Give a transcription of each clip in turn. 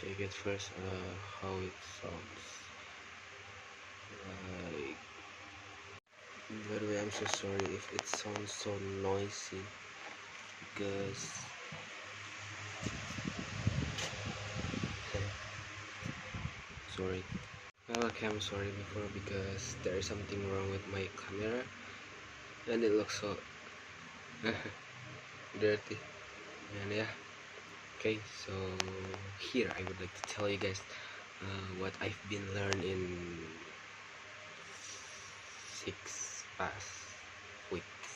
check it first how it sounds like. By the way, I'm so sorry if it sounds so noisy because sorry. Well, okay, I'm sorry before because there is something wrong with my camera and it looks so dirty. And yeah, okay, so here I would like to tell you guys what I've been learning in 6 weeks.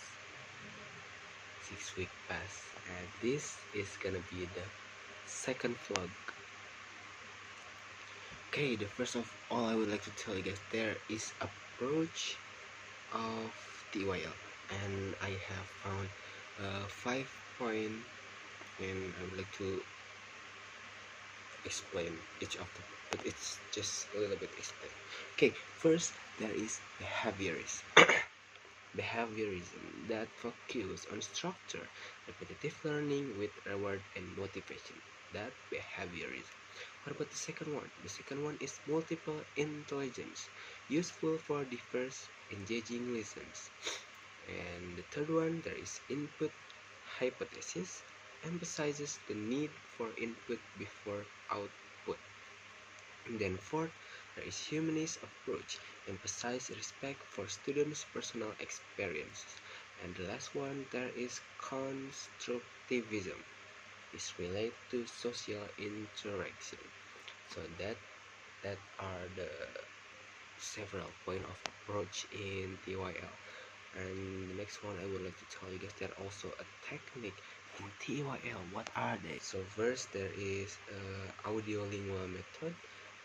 6 week pass, and this is gonna be the second vlog. Okay, the first of all I would like to tell you guys there is approach of TEYL, and I have found 5 point, and I would like to explain each of them, but it's just a little bit explain. Okay, first there is behaviorism. Behaviorism that focus on structure, repetitive learning with reward and motivation. That behaviorism. What about the second one? The second one is multiple intelligence, useful for diverse, engaging lessons. And the third one, there is input hypothesis, emphasizes the need for input before output. And then fourth, there is humanist approach, emphasize respect for students' personal experiences. And the last one, there is constructivism, is related to social interaction. So that are the several point of approach in TEYL. And the next one I would like to tell you guys there are also a technique in TEYL. What are they? So first there is audiolingual method,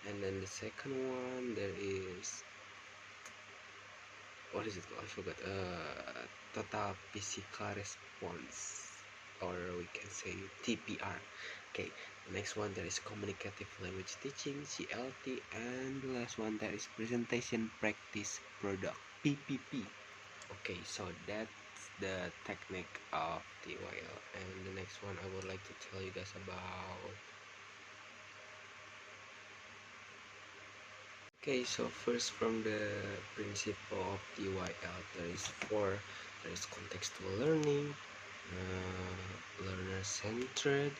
and then the second one there is, what is it called? I forgot. Total physical response, or we can say TPR. Okay, the next one there is communicative language teaching, CLT, and the last one there is presentation practice product, PPP. Okay, so that's the technique of TEYL, and the next one I would like to tell you guys about. Okay, so first from the principle of TEYL, there is four. There is contextual learning, learner-centered,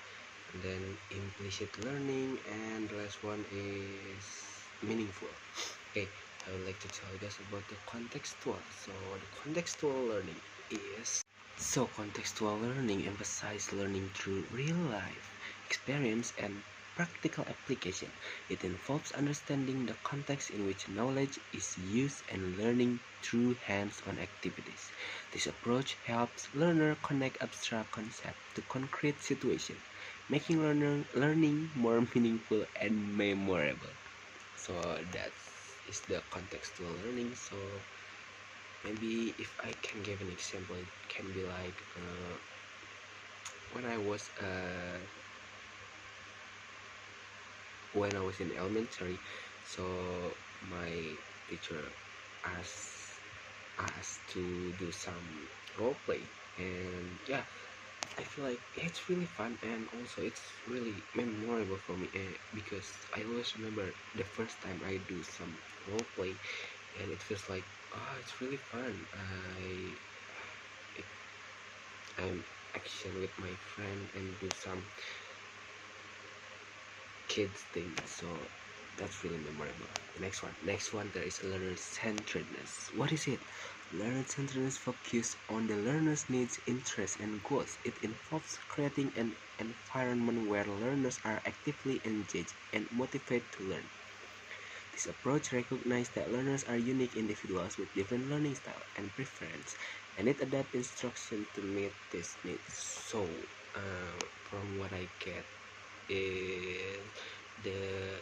and then implicit learning, and the last one is meaningful. Okay, I would like to tell you guys about the contextual. So the contextual learning is, contextual learning emphasizes learning through real life experience and practical application. It involves understanding the context in which knowledge is used and learning through hands-on activities. This approach helps learner connect abstract concepts to concrete situations, making learning more meaningful and memorable. So that is the contextual learning. So maybe if I can give an example, it can be like when I was in elementary. So my teacher asked us to do some role play, and yeah, I feel like it's really fun, and also it's really memorable for me, because I always remember the first time I do some role play, and it feels like, oh, it's really fun. I'm action with my friend and do some kids things, so that's really memorable. The next one there is learner-centeredness. What is it? Learner-centeredness focuses on the learner's needs, interests, and goals. It involves creating an environment where learners are actively engaged and motivated to learn. This approach recognizes that learners are unique individuals with different learning style and preference, and it adapts instruction to meet these needs. So, from what I get, is the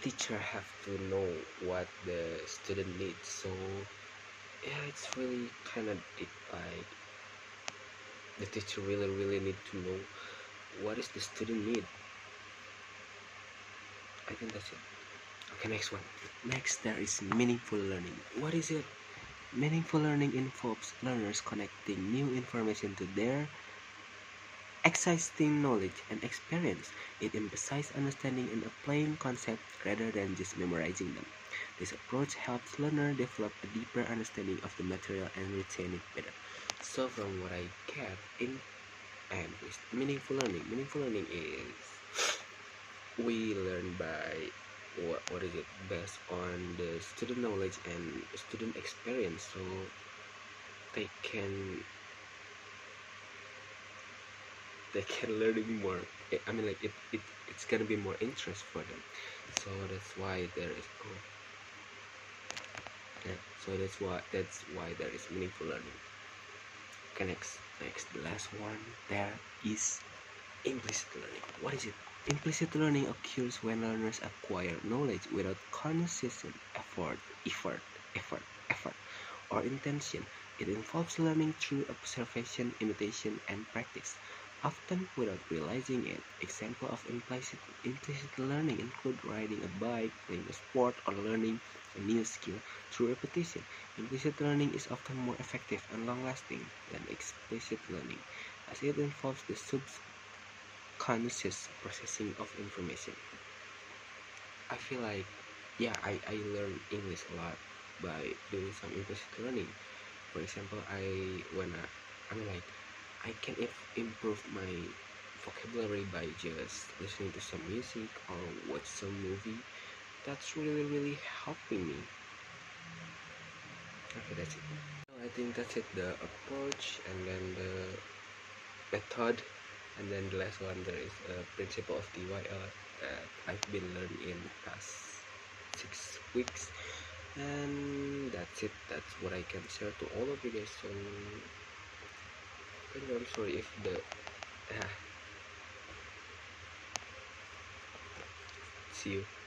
teacher have to know what the student needs. So yeah, it's really kind of deep. Like the teacher really need to know what is the student need. I think that's it. Okay, next one. Next, there is meaningful learning. What is it? Meaningful learning involves learners connecting new information to their exercising knowledge and experience. It emphasizes understanding and applying concepts rather than just memorizing them. This approach helps learners develop a deeper understanding of the material and retain it better. So from what I get in and with meaningful learning is we learn by what is it based on the student knowledge and student experience, so they can they can learning more. I mean, like it's gonna be more interest for them. So that's why there is yeah, so that's why there is meaningful learning. Okay, next the last one there is implicit learning. What is it? Implicit learning occurs when learners acquire knowledge without conscious effort, or intention. It involves learning through observation, imitation, and practice, often without realizing it. Examples of implicit learning include riding a bike, playing a sport, or learning a new skill through repetition. Implicit learning is often more effective and long-lasting than explicit learning, as it involves the subconscious processing of information. I feel like, yeah, I learn English a lot by doing some implicit learning. For example, I mean, like, I can improve my vocabulary by just listening to some music or watch some movie. That's really helping me. Okay, that's it. I think that's it. The approach, and then the method, and then the last one there is a principle of TYL that I've been learning in past 6 weeks, and that's it. That's what I can share to all of you guys. So I'm sorry if the see you.